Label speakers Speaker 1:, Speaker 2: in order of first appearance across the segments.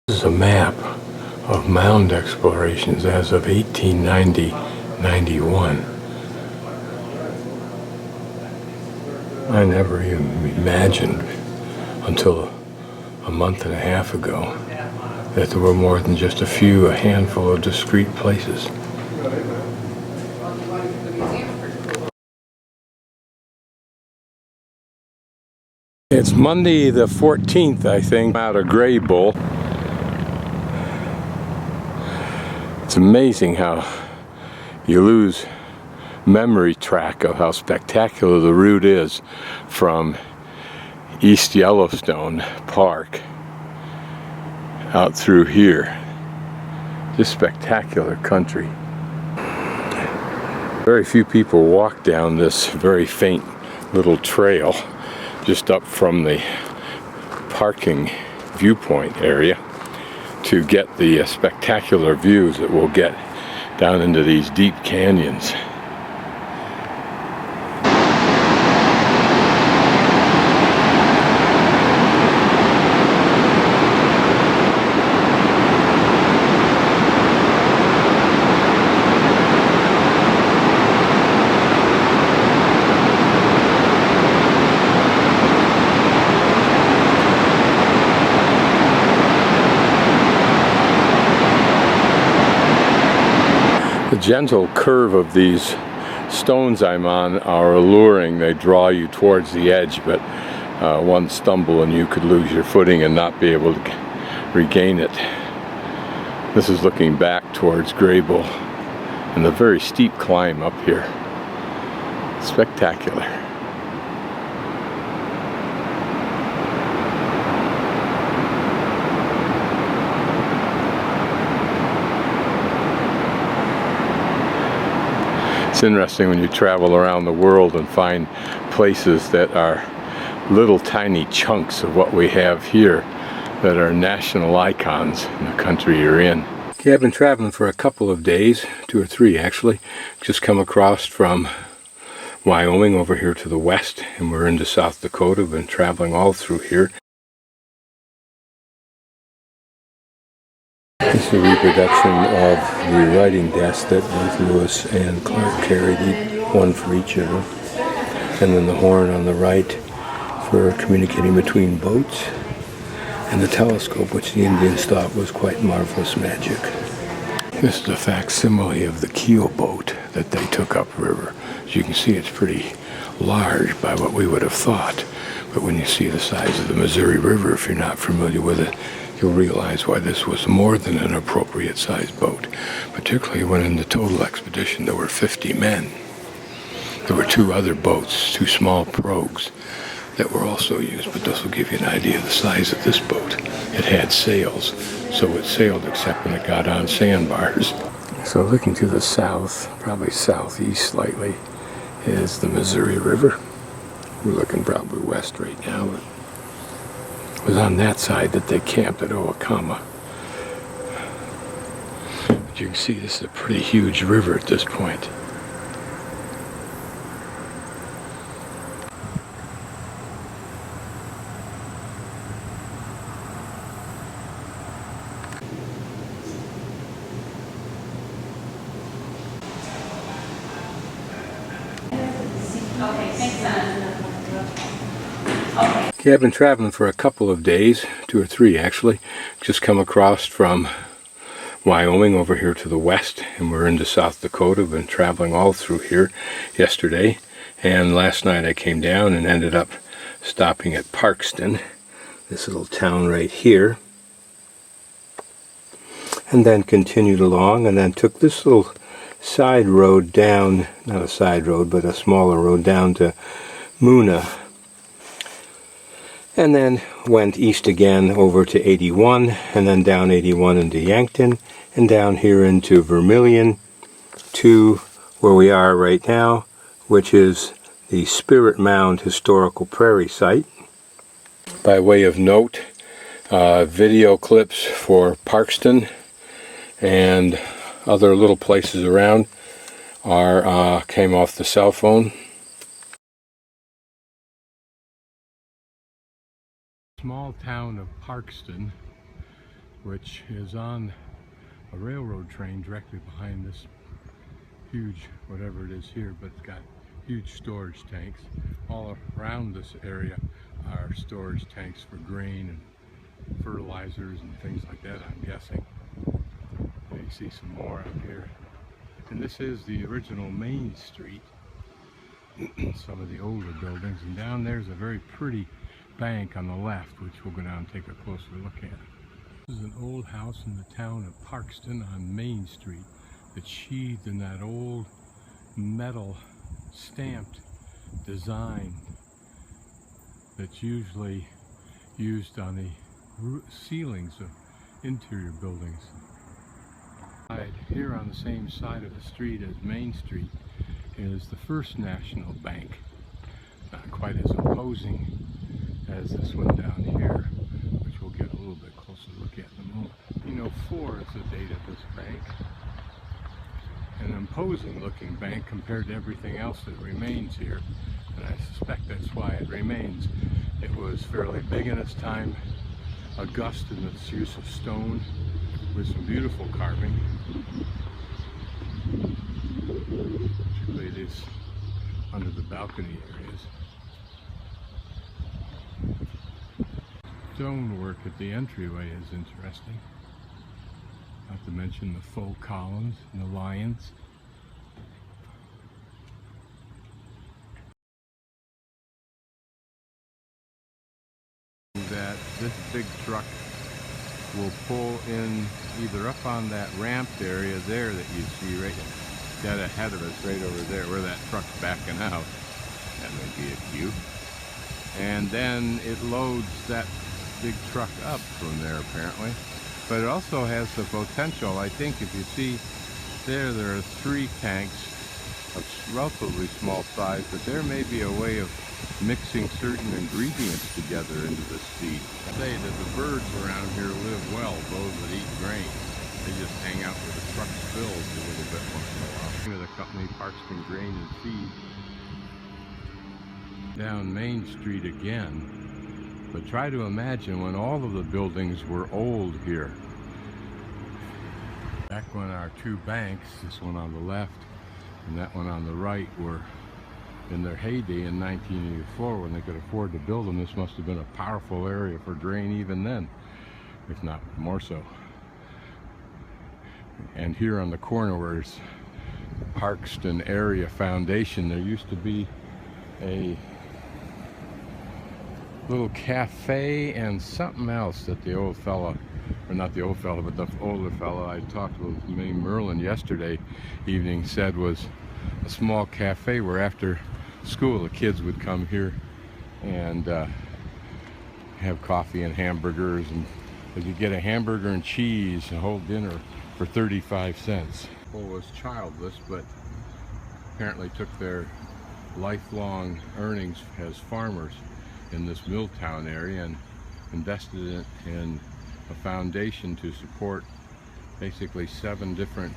Speaker 1: This is a map of mound explorations as of 1890-91. I never even imagined until a month and a half ago that there were more than just a handful of discrete places. It's Monday the 14th, I think, out of Gray Bull. It's amazing how you lose memory track of how spectacular the route is from East Yellowstone Park out through here. Just spectacular country. Very few people walk down this very faint little trail just up from the parking viewpoint area to get the spectacular views that we'll get down into these deep canyons. The gentle curve of these stones I'm on are alluring. They draw you towards the edge, but one stumble and you could lose your footing and not be able to regain it. This is looking back towards Graybull and the very steep climb up here. Spectacular. It's interesting when you travel around the world and find places that are little tiny chunks of what we have here that are national icons in the country you're in. Okay, I've been traveling for a couple of days, 2 or 3 actually. Just come across from Wyoming over here to the west, and we're into South Dakota. Been traveling all through here. This is a reproduction of the writing desk that both Lewis and Clark carried, one for each of them. And then the horn on the right for communicating between boats, and the telescope, which the Indians thought was quite marvelous magic. This is a facsimile of the keelboat that they took upriver. As you can see, it's pretty large by what we would have thought. But when you see the size of the Missouri River, if you're not familiar with it, you'll realize why this was more than an appropriate sized boat. Particularly when in the total expedition there were 50 men. There were 2 other boats, 2 small pirogues that were also used, but this will give you an idea of the size of this boat. It had sails, so it sailed except when it got on sandbars. So looking to the south, probably southeast slightly, is the Missouri River. We're looking probably west right now, but it was on that side that they camped at Owakama. But you can see this is a pretty huge river at this point. Okay, I've been traveling for a couple of days, 2 or 3 actually. Just come across from Wyoming over here to the west, and we're into South Dakota. Been traveling all through here yesterday, and last night I came down and ended up stopping at Parkston, this little town right here, and then continued along and then took this little side road down, not a side road, but a smaller road down to Muna. And then went east again over to 81, and then down 81 into Yankton, and down here into Vermilion to where we are right now, which is the Spirit Mound Historical Prairie Site. By way of note, video clips for Parkston and other little places around are came off the cell phone. Small town of Parkston which is on a railroad train directly behind this huge, whatever it is here, but it's got huge storage tanks. All around this area are storage tanks for grain and fertilizers and things like that, I'm guessing. And you see some more out here. And this is the original Main Street. Some of the older buildings, and down there's a very pretty bank on the left, which we'll go down and take a closer look at. This is an old house in the town of Parkston on Main Street that's sheathed in that old metal stamped design that's usually used on the ceilings of interior buildings. Here on the same side of the street as Main Street is the First National Bank. Not quite as imposing as this one down here, which we'll get a little bit closer look at in a moment. You know, 4 is the date of this bank. An imposing looking bank compared to everything else that remains here, and I suspect that's why it remains. It was fairly big in its time, august in its use of stone, with some beautiful carving. Particularly these under the balcony areas. Stonework at the entryway is interesting. Not to mention the faux columns and the lions. That this big truck will pull in either up on that ramped area there that you see right dead ahead of us, right over there where that truck's backing out. That may be a cue. And then it loads that big truck up from there apparently. But it also has the potential, I think if you see there are 3 tanks of relatively small size, but there may be a way of mixing certain ingredients together into this feed. I say that the birds around here live well, those that eat grain. They just hang out where the truck spills a little bit once in a while. The company Parkston Grain and Feed. Down Main Street again. But try to imagine when all of the buildings were old here. Back when our 2 banks, this one on the left and that one on the right, were in their heyday in 1984 when they could afford to build them, this must have been a powerful area for grain even then, if not more so. And here on the corner where it's Parkston Area Foundation, there used to be a little cafe and something else that the old fella, or not the old fella, but the older fella I talked with, named Merlin, yesterday evening, said was a small cafe where after school the kids would come here and have coffee and hamburgers, and you could get a hamburger and cheese and a whole dinner for 35 cents. Well, was childless, but apparently took their lifelong earnings as farmers in this Milltown area and invested it in a foundation to support basically 7 different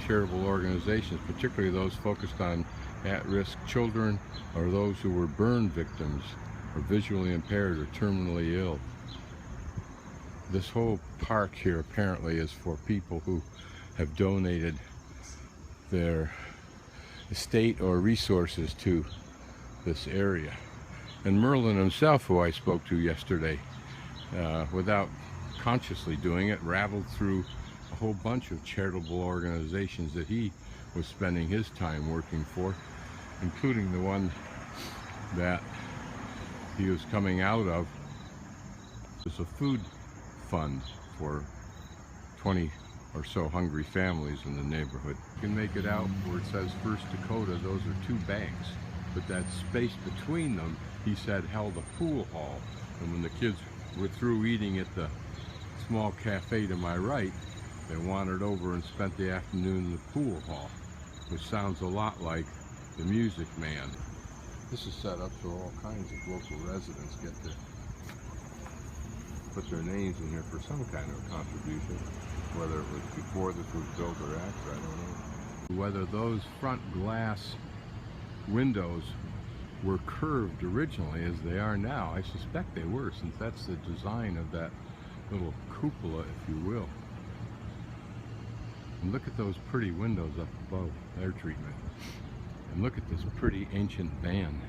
Speaker 1: charitable organizations, particularly those focused on at-risk children or those who were burn victims or visually impaired or terminally ill. This whole park here apparently is for people who have donated their estate or resources to this area. And Merlin himself, who I spoke to yesterday, without consciously doing it, rattled through a whole bunch of charitable organizations that he was spending his time working for, including the one that he was coming out of. It's a food fund for 20 or so hungry families in the neighborhood. You can make it out where it says First Dakota, those are 2 banks, but that space between them, he said, held a pool hall. And when the kids were through eating at the small cafe to my right, they wandered over and spent the afternoon in the pool hall, which sounds a lot like the Music Man. This is set up so all kinds of local residents get to put their names in here for some kind of contribution, whether it was before this was built or after, I don't know. Whether those front glass windows were curved originally as they are now, I suspect they were, since that's the design of that
Speaker 2: little cupola, if you will. And look at those pretty windows up above, their treatment. And look at this pretty ancient van.